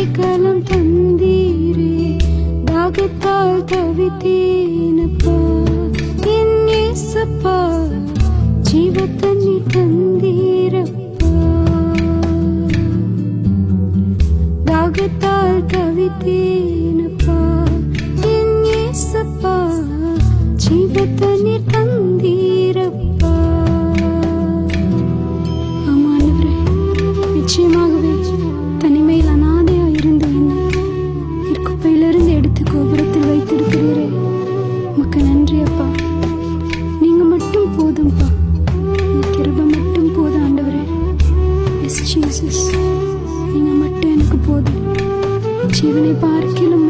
அடைக்கலம் தந்தீரே, தாகத்தால் தவித்தேனப்பா என் இயேசப்பா, ஜீவ தண்ணீர் தந்தீரப்பா. தாகத்தால் தவித்தேனப்பா என் இயேசப்பா, ஜீவ தண்ணீர் தந்தீரப்பா. ஆமாண்டவரே, நிச்சயமாகவே தனிமையில் அனாதையா இருந்த என்னை குப்பையிலிருந்து எடுத்து கோபுரத்தில் வைத்திருக்கிறீரே, உமக்கு நன்றி அப்பா. நீங்க மட்டும் போதும்பா, கிருபை மட்டும் போதும் ஆண்டவரே. எஸ் ஜீசஸ், நீங்க மட்டும் எனக்கு போதும். ஜீவனை பார்க்கிலும்